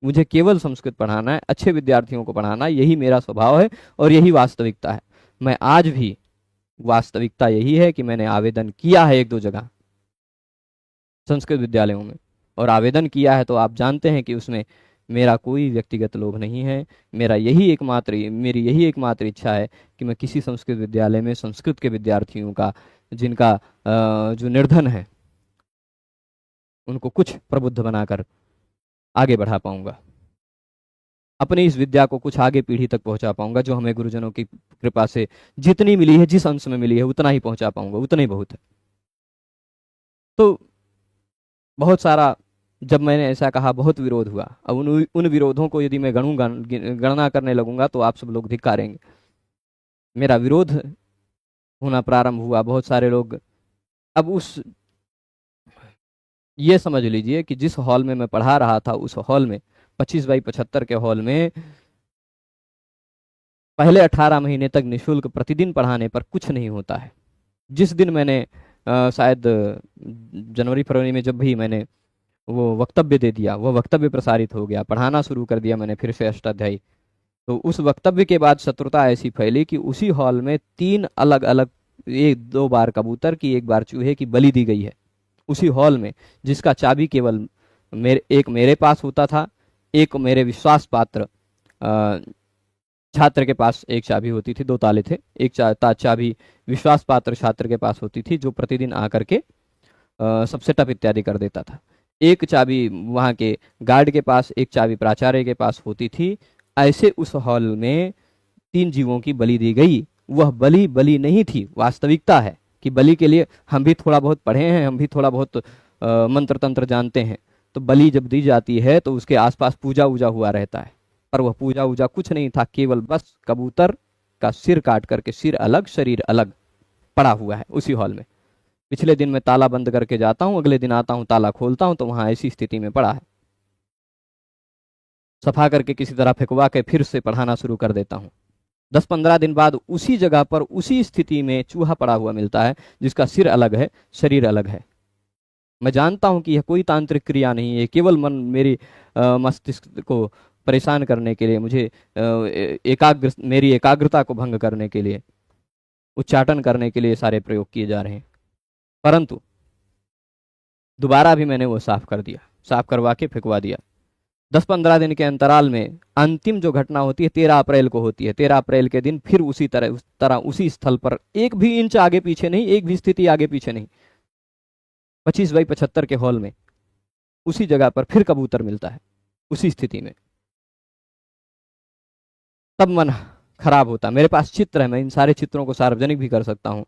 मुझे केवल संस्कृत पढ़ाना है, अच्छे विद्यार्थियों को पढ़ाना, यही मेरा स्वभाव है और यही वास्तविकता है। मैं आज भी, वास्तविकता यही है कि मैंने आवेदन किया है 1-2 जगह संस्कृत विद्यालयों में, और आवेदन किया है तो आप जानते हैं कि उसमें मेरा कोई व्यक्तिगत लोभ नहीं है। मेरी यही एकमात्र इच्छा है कि मैं किसी संस्कृत विद्यालय में संस्कृत के विद्यार्थियों का, जिनका जो निर्धन है, उनको कुछ प्रबुद्ध बनाकर आगे बढ़ा पाऊंगा, अपनी इस विद्या को कुछ आगे पीढ़ी तक पहुंचा पाऊंगा, जो हमें गुरुजनों की कृपा से जितनी मिली है, जिस अंश में मिली है उतना ही पहुंचा पाऊंगा, उतना ही बहुत है। तो बहुत सारा, जब मैंने ऐसा कहा, बहुत विरोध हुआ। अब उन विरोधों को यदि मैं गणना करने लगूंगा तो आप सब लोग धिक्कारेंगे। मेरा विरोध होना प्रारंभ हुआ, बहुत सारे लोग। अब ये समझ लीजिए कि जिस हॉल में मैं पढ़ा रहा था, उस हॉल में 25x75 के हॉल में पहले 18 महीने तक निःशुल्क प्रतिदिन पढ़ाने पर कुछ नहीं होता है। जिस दिन मैंने शायद जनवरी फरवरी में जब भी मैंने वो वक्तव्य दे दिया, वो वक्तव्य प्रसारित हो गया, पढ़ाना शुरू कर दिया मैंने फिर से अष्टाध्यायी, तो उस वक्तव्य के बाद शत्रुता ऐसी फैली कि उसी हॉल में 3 अलग अलग, एक 2 बार कबूतर की, 1 बार चूहे की बलि दी गई है उसी हॉल में, जिसका चाबी केवल एक मेरे पास होता था, एक मेरे विश्वास पात्र छात्र के पास एक चाबी होती थी, 2 ताले थे, एक चाबी विश्वास पात्र छात्र के पास होती थी, जो प्रतिदिन आकर के सब सेटअप इत्यादि कर देता था। एक चाबी वहाँ के गार्ड के पास, एक चाबी प्राचार्य के पास होती थी। ऐसे उस हॉल में 3 जीवों की बलि दी गई। वह बलि नहीं थी, वास्तविकता है कि बलि के लिए हम भी थोड़ा बहुत पढ़े हैं, हम भी थोड़ा बहुत मंत्र तंत्र जानते हैं। तो बलि जब दी जाती है तो उसके आसपास पूजा वूजा हुआ रहता है, पर वह पूजा वूजा कुछ नहीं था, केवल बस कबूतर का सिर काट करके, सिर अलग शरीर अलग पड़ा हुआ है उसी हॉल में। पिछले दिन मैं ताला बंद करके जाता हूँ, अगले दिन आता हूँ ताला खोलता हूँ तो वहां ऐसी स्थिति में पड़ा है। सफा करके किसी तरह फेंकवा के फिर से पढ़ाना शुरू कर देता हूँ। 10-15 दिन बाद उसी जगह पर उसी स्थिति में चूहा पड़ा हुआ मिलता है, जिसका सिर अलग है, शरीर अलग है। मैं जानता हूं कि यह कोई तांत्रिक क्रिया नहीं है, केवल मेरी मस्तिष्क को परेशान करने के लिए, मुझे मेरी एकाग्रता को भंग करने के लिए, उच्चाटन करने के लिए सारे प्रयोग किए जा रहे हैं। परंतु दोबारा भी मैंने वो साफ कर दिया, साफ करवा के फेंकवा दिया। 10-15 दिन के अंतराल में अंतिम जो घटना होती है 13 अप्रैल को होती है। 13 अप्रैल के दिन फिर उसी तरह उसी स्थल पर, एक भी इंच आगे पीछे नहीं, एक भी स्थिति आगे पीछे नहीं, 25x75 के हॉल में उसी जगह पर फिर कबूतर मिलता है उसी स्थिति में। तब मन खराब होता। मेरे पास चित्र है, मैं इन सारे चित्रों को सार्वजनिक भी कर सकता हूं।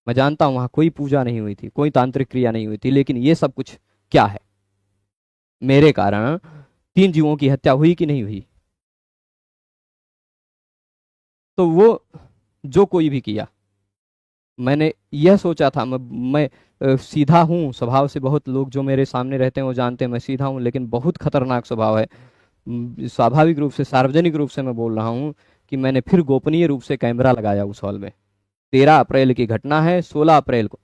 मैं जानता हूं वहां कोई पूजा नहीं हुई थी, कोई तांत्रिक क्रिया नहीं हुई थी, लेकिन ये सब कुछ क्या है? मेरे कारण 3 जीवों की हत्या हुई कि नहीं हुई? तो वो जो कोई भी किया, मैंने यह सोचा था, मैं सीधा हूँ स्वभाव से। बहुत लोग जो मेरे सामने रहते हैं वो जानते हैं मैं सीधा हूँ, लेकिन बहुत खतरनाक स्वभाव है। स्वाभाविक रूप से, सार्वजनिक रूप से मैं बोल रहा हूँ कि मैंने फिर गोपनीय रूप से कैमरा लगाया उस हॉल में। 13 अप्रैल की घटना है। 16 अप्रैल को,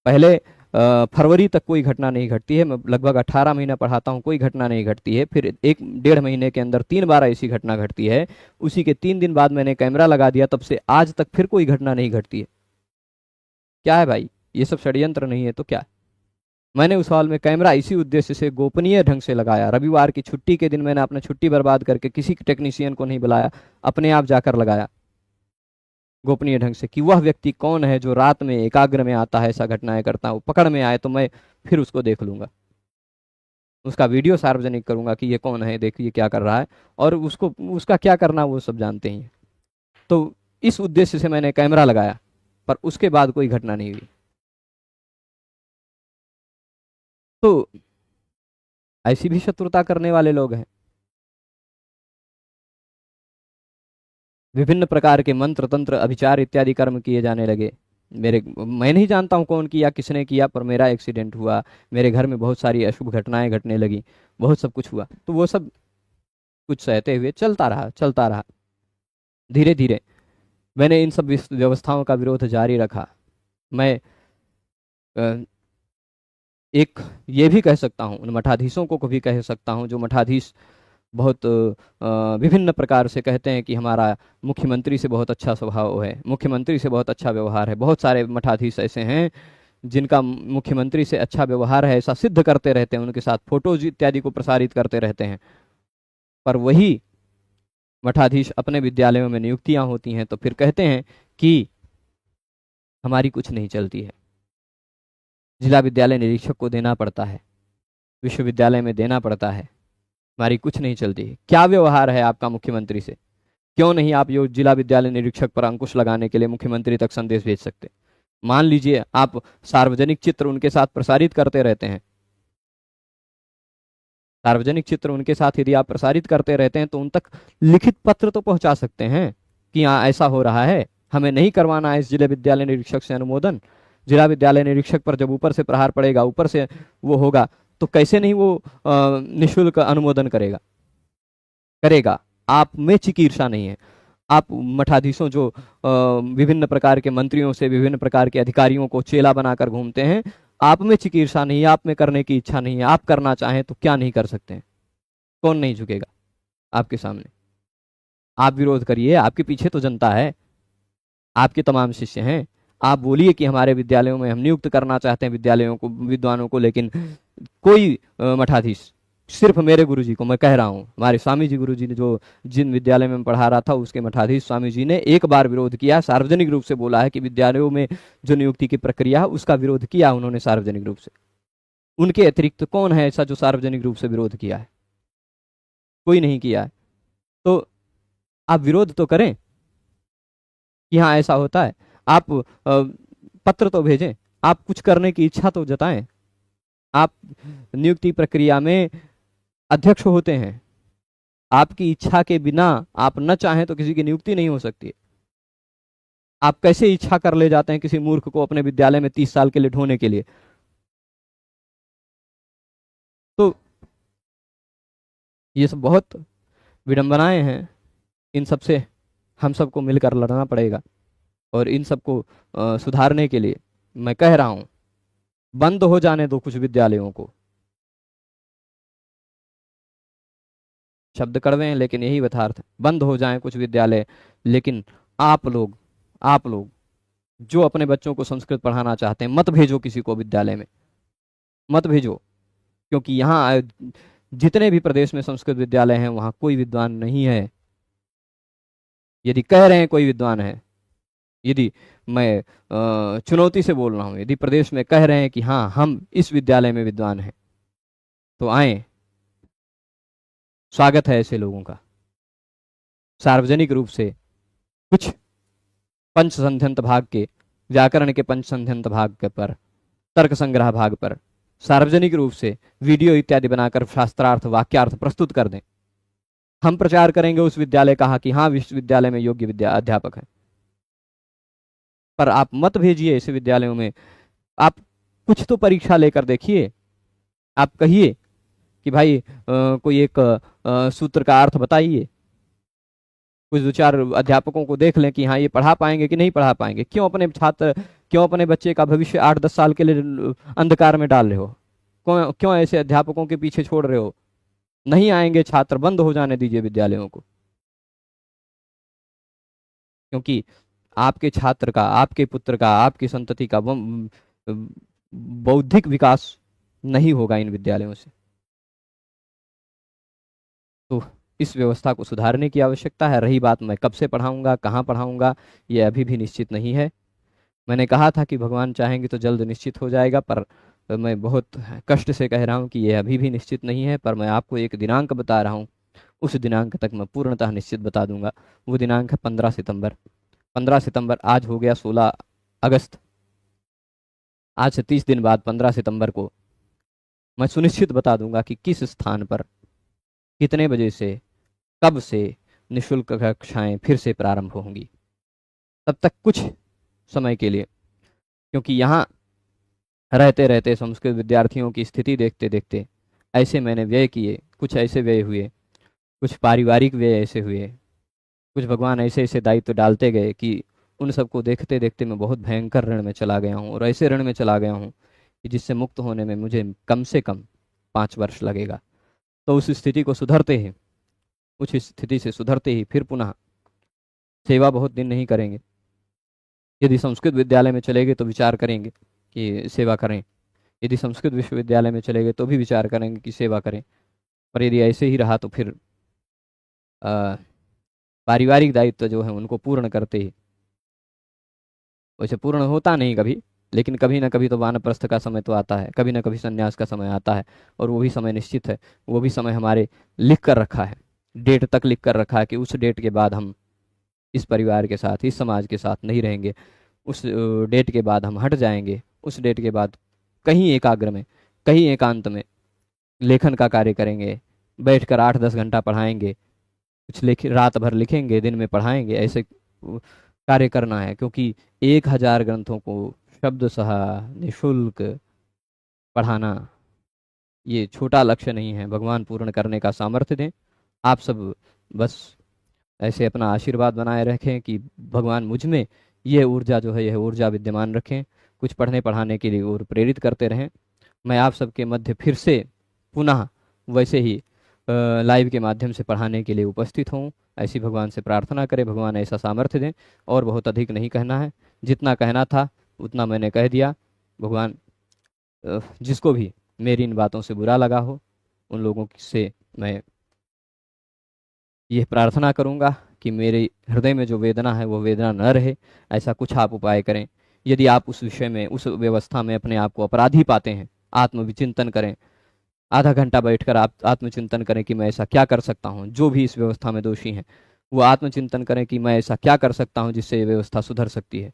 पहले फरवरी तक कोई घटना नहीं घटती है। मैं लगभग 18 महीना पढ़ाता हूँ, कोई घटना नहीं घटती है। फिर 1-1.5 महीने के अंदर 3 बार ऐसी घटना घटती है। उसी के 3 दिन बाद मैंने कैमरा लगा दिया, तब से आज तक फिर कोई घटना नहीं घटती है। क्या है भाई? ये सब षड्यंत्र नहीं है तो क्या? मैंने उस हॉल में कैमरा इसी उद्देश्य से गोपनीय ढंग से लगाया। रविवार की छुट्टी के दिन मैंने अपना छुट्टी बर्बाद करके किसी टेक्नीशियन को नहीं बुलाया, अपने आप जाकर लगाया गोपनीय ढंग से, कि वह व्यक्ति कौन है जो रात में एकाग्र में आता है, ऐसा घटनाएं करता है। वो पकड़ में आए तो मैं फिर उसको देख लूंगा, उसका वीडियो सार्वजनिक करूंगा कि ये कौन है, देखिए क्या कर रहा है, और उसको उसका क्या करना वो सब जानते हैं। तो इस उद्देश्य से मैंने कैमरा लगाया, पर उसके बाद कोई घटना नहीं हुई। तो ऐसी भी शत्रुता करने वाले लोग हैं। विभिन्न प्रकार के मंत्र तंत्र अभिचार इत्यादि कर्म किए जाने लगे। मैं नहीं जानता हूँ कौन किया, किसने किया, पर मेरा एक्सीडेंट हुआ, मेरे घर में बहुत सारी अशुभ घटनाएं घटने लगी, बहुत सब कुछ हुआ। तो वो सब कुछ सहते हुए चलता रहा, चलता रहा। धीरे धीरे मैंने इन सब व्यवस्थाओं का विरोध जारी रखा। मैं एक ये भी कह सकता हूँ, उन मठाधीशों को भी कह सकता हूँ, जो मठाधीश बहुत विभिन्न प्रकार से कहते हैं कि हमारा मुख्यमंत्री से बहुत अच्छा स्वभाव है, मुख्यमंत्री से बहुत अच्छा व्यवहार है। बहुत सारे मठाधीश ऐसे हैं जिनका मुख्यमंत्री से अच्छा व्यवहार है, ऐसा सिद्ध करते रहते हैं, उनके साथ फोटोज इत्यादि को प्रसारित करते रहते हैं। पर वही मठाधीश अपने विद्यालयों में नियुक्तियां होती हैं तो फिर कहते हैं कि हमारी कुछ नहीं चलती है, जिला विद्यालय निरीक्षक को देना पड़ता है। विश्वविद्यालय में देना पड़ता है, हमारी कुछ नहीं चलती है। क्या व्यवहार है आपका मुख्यमंत्री से? क्यों नहीं आप यो जिला विद्यालय निरीक्षक पर अंकुश लगाने के लिए मुख्यमंत्री तक संदेश भेज सकते? मान लीजिए आप सार्वजनिक चित्र उनके साथ प्रसारित करते रहते हैं, सार्वजनिक चित्र उनके साथ यदि आप प्रसारित करते रहते हैं तो उन तक लिखित पत्र तो पहुंचा सकते हैं कि हाँ ऐसा हो रहा है, हमें नहीं करवाना है इस जिला विद्यालय निरीक्षक से अनुमोदन। जिला विद्यालय निरीक्षक पर जब ऊपर से प्रहार पड़ेगा, ऊपर से वो होगा, तो कैसे नहीं वो निःशुल्क अनुमोदन करेगा? करेगा। आप में चिकीर्षा नहीं है। आप मठाधीशों जो विभिन्न प्रकार के मंत्रियों से, विभिन्न प्रकार के अधिकारियों को चेला बनाकर घूमते हैं, आप में चिकीर्षा नहीं है, आप में करने की इच्छा नहीं है। आप करना चाहें तो क्या नहीं कर सकते हैं? कौन नहीं झुकेगा आपके सामने? आप विरोध करिए, आपके पीछे तो जनता है, आपके तमाम शिष्य हैं। आप बोलिए कि हमारे विद्यालयों में हम नियुक्त करना चाहते हैं विद्यालयों को, विद्वानों को, लेकिन कोई मठाधीश, सिर्फ मेरे गुरुजी को मैं कह रहा हूँ, हमारे स्वामी जी गुरुजी ने जो जिन विद्यालय में पढ़ा रहा था उसके मठाधीश स्वामी जी ने एक बार विरोध किया, सार्वजनिक रूप से बोला है कि विद्यालयों में जो नियुक्ति की प्रक्रिया है उसका विरोध किया उन्होंने सार्वजनिक रूप से। उनके अतिरिक्त कौन है ऐसा जो सार्वजनिक रूप से विरोध किया है? कोई नहीं किया है। तो आप विरोध तो करें कि हाँ ऐसा होता है। आप पत्र तो भेजें, आप कुछ करने की इच्छा तो जताएं। आप नियुक्ति प्रक्रिया में अध्यक्ष होते हैं, आपकी इच्छा के बिना आप न चाहें तो किसी की नियुक्ति नहीं हो सकती है। आप कैसे इच्छा कर ले जाते हैं किसी मूर्ख को अपने विद्यालय में 30 साल के लिए ढोने के लिए? तो ये सब बहुत विडंबनाएं हैं। इन सब से हम सबको मिलकर लड़ना पड़ेगा और इन सबको सुधारने के लिए मैं कह रहा हूं, बंद हो जाने दो कुछ विद्यालयों को। शब्द कड़वे हैं लेकिन यही यथार्थ है। बंद हो जाएं कुछ विद्यालय, लेकिन आप लोग जो अपने बच्चों को संस्कृत पढ़ाना चाहते हैं, मत भेजो किसी को विद्यालय में, मत भेजो। क्योंकि यहाँ जितने भी प्रदेश में संस्कृत विद्यालय हैं वहाँ कोई विद्वान नहीं है। यदि कह रहे हैं कोई विद्वान है, यदि मैं चुनौती से बोल रहा हूँ, यदि प्रदेश में कह रहे हैं कि हाँ हम इस विद्यालय में विद्वान हैं, तो आए, स्वागत है ऐसे लोगों का। सार्वजनिक रूप से कुछ पंच संध्यंत भाग के, व्याकरण के पंच संध्यंत भाग के पर, तर्क संग्रह भाग पर सार्वजनिक रूप से वीडियो इत्यादि बनाकर शास्त्रार्थ वाक्यार्थ प्रस्तुत कर दें। हम प्रचार करेंगे उस विद्यालय का कि हाँ विश्वविद्यालय में योग्य अध्यापक है। पर आप मत भेजिए ऐसे विद्यालयों में। आप कुछ तो परीक्षा लेकर देखिए। आप कहिए कि भाई कोई एक सूत्र का अर्थ बताइए। कुछ दो चार अध्यापकों को देख लें कि हाँ ये पढ़ा पाएंगे कि नहीं पढ़ा पाएंगे। क्यों अपने बच्चे का भविष्य 8-10 साल के लिए अंधकार में डाल रहे हो? क्यों ऐसे अध्यापकों के पीछे छोड़ रहे हो? नहीं आएंगे छात्र, बंद हो जाने दीजिए विद्यालयों को। क्योंकि आपके छात्र का, आपके पुत्र का, आपकी संतति का बौद्धिक विकास नहीं होगा इन विद्यालयों से। तो इस व्यवस्था को सुधारने की आवश्यकता है। रही बात मैं कब से पढ़ाऊंगा, कहाँ पढ़ाऊंगा, ये अभी भी निश्चित नहीं है। मैंने कहा था कि भगवान चाहेंगे तो जल्द निश्चित हो जाएगा, पर मैं बहुत कष्ट से कह रहा हूँ कि ये अभी भी निश्चित नहीं है। पर मैं आपको एक दिनांक बता रहा हूँ, उस दिनांक तक मैं पूर्णतः निश्चित बता दूंगा। वो दिनांक है 15 सितंबर। 15 सितंबर, आज हो गया 16 अगस्त। आज से 30 दिन बाद 15 सितंबर को मैं सुनिश्चित बता दूंगा कि किस स्थान पर, कितने बजे से, कब से निःशुल्क कक्षाएं फिर से प्रारंभ होंगी। तब तक कुछ समय के लिए, क्योंकि यहाँ रहते रहते संस्कृत विद्यार्थियों की स्थिति देखते देखते ऐसे मैंने व्यय किए, कुछ ऐसे व्यय हुए, कुछ पारिवारिक व्यय ऐसे हुए, कुछ भगवान ऐसे ऐसे दायित्व डालते गए कि उन सबको देखते देखते मैं बहुत भयंकर ऋण में चला गया हूँ। और ऐसे ऋण में चला गया हूँ कि जिससे मुक्त होने में मुझे कम से कम 5 वर्ष लगेगा। तो उस स्थिति को सुधरते ही, उस स्थिति से सुधरते ही फिर पुनः सेवा बहुत दिन नहीं करेंगे। यदि संस्कृत विद्यालय में चलेंगे तो विचार करेंगे कि सेवा करें, यदि संस्कृत विश्वविद्यालय में चलेंगे तो भी विचार करेंगे कि सेवा करें। पर यदि ऐसे ही रहा तो फिर पारिवारिक दायित्व जो है उनको पूर्ण करते ही, वैसे पूर्ण होता नहीं कभी, लेकिन कभी ना कभी तो वानप्रस्थ का समय तो आता है, कभी ना कभी संन्यास का समय आता है, और वो भी समय निश्चित है। वो भी समय हमारे लिख कर रखा है, डेट तक लिख कर रखा है कि उस डेट के बाद हम इस परिवार के साथ, इस समाज के साथ नहीं रहेंगे। उस डेट के बाद हम हट जाएंगे। उस डेट के बाद कहीं एकाग्र में, कहीं एकांत में लेखन का कार्य करेंगे, बैठकर 8-10 घंटा पढ़ाएंगे, कुछ लिख, रात भर लिखेंगे, दिन में पढ़ाएंगे। ऐसे कार्य करना है, क्योंकि 1000 ग्रंथों को शब्द सह निशुल्क पढ़ाना ये छोटा लक्ष्य नहीं है। भगवान पूर्ण करने का सामर्थ्य दें। आप सब बस ऐसे अपना आशीर्वाद बनाए रखें कि भगवान मुझ में ये ऊर्जा जो है, यह ऊर्जा विद्यमान रखें, कुछ पढ़ने पढ़ाने के लिए और प्रेरित करते रहें। मैं आप सबके मध्य फिर से पुनः वैसे ही लाइव के माध्यम से पढ़ाने के लिए उपस्थित हूँ। ऐसी भगवान से प्रार्थना करें, भगवान ऐसा सामर्थ्य दें। और बहुत अधिक नहीं कहना है, जितना कहना था उतना मैंने कह दिया। भगवान जिसको भी मेरी इन बातों से बुरा लगा हो, उन लोगों से मैं ये प्रार्थना करूंगा कि मेरे हृदय में जो वेदना है वो वेदना न रहे। ऐसा कुछ आप उपाय करें। यदि आप उस विषय में, उस व्यवस्था में अपने आप को अपराधी पाते हैं, आत्मविचिंतन करें। आधा घंटा बैठकर आप आत्मचिंतन करें कि मैं ऐसा क्या कर सकता हूँ। जो भी इस व्यवस्था में दोषी हैं वो आत्मचिंतन करें कि मैं ऐसा क्या कर सकता हूँ जिससे ये व्यवस्था सुधर सकती है।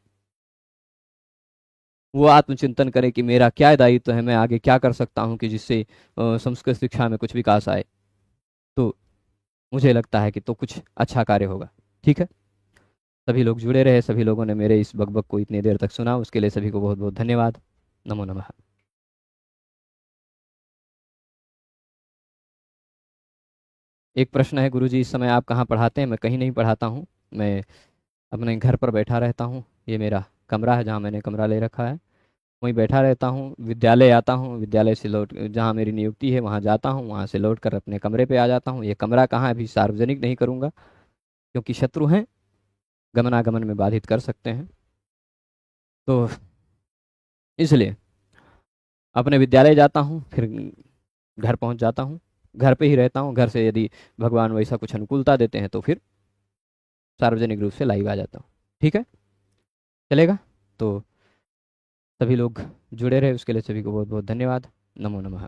वो आत्मचिंतन करें कि मेरा क्या दायित्व है, मैं आगे क्या कर सकता हूँ कि जिससे संस्कृत शिक्षा में कुछ विकास आए। तो मुझे लगता है कि तो कुछ अच्छा कार्य होगा। ठीक है, सभी लोग जुड़े रहे, सभी लोगों ने मेरे इस बकबक को इतनी देर तक सुना, उसके लिए सभी को बहुत बहुत धन्यवाद। नमो नमः। एक प्रश्न है, गुरुजी इस समय आप कहाँ पढ़ाते हैं? मैं कहीं नहीं पढ़ाता हूँ, मैं अपने घर पर बैठा रहता हूँ। ये मेरा कमरा है, जहाँ मैंने कमरा ले रखा है, वहीं बैठा रहता हूँ। विद्यालय आता हूँ, विद्यालय से लौट, जहाँ मेरी नियुक्ति है वहाँ जाता हूँ, वहाँ से लौट कर अपने कमरे पे आ जाता हूँ। ये कमरा कहाँ है अभी सार्वजनिक नहीं करूँगा, क्योंकि शत्रु हैं, गमनागमन में बाधित कर सकते हैं। तो इसलिए अपने विद्यालय जाता हूँ, फिर घर पहुँच जाता हूँ, घर पे ही रहता हूँ। घर से यदि भगवान वैसा कुछ अनुकूलता देते हैं तो फिर सार्वजनिक रूप से लाइव आ जाता हूँ। ठीक है, चलेगा? तो सभी लोग जुड़े रहे, उसके लिए सभी को बहुत बहुत धन्यवाद। नमो नमः।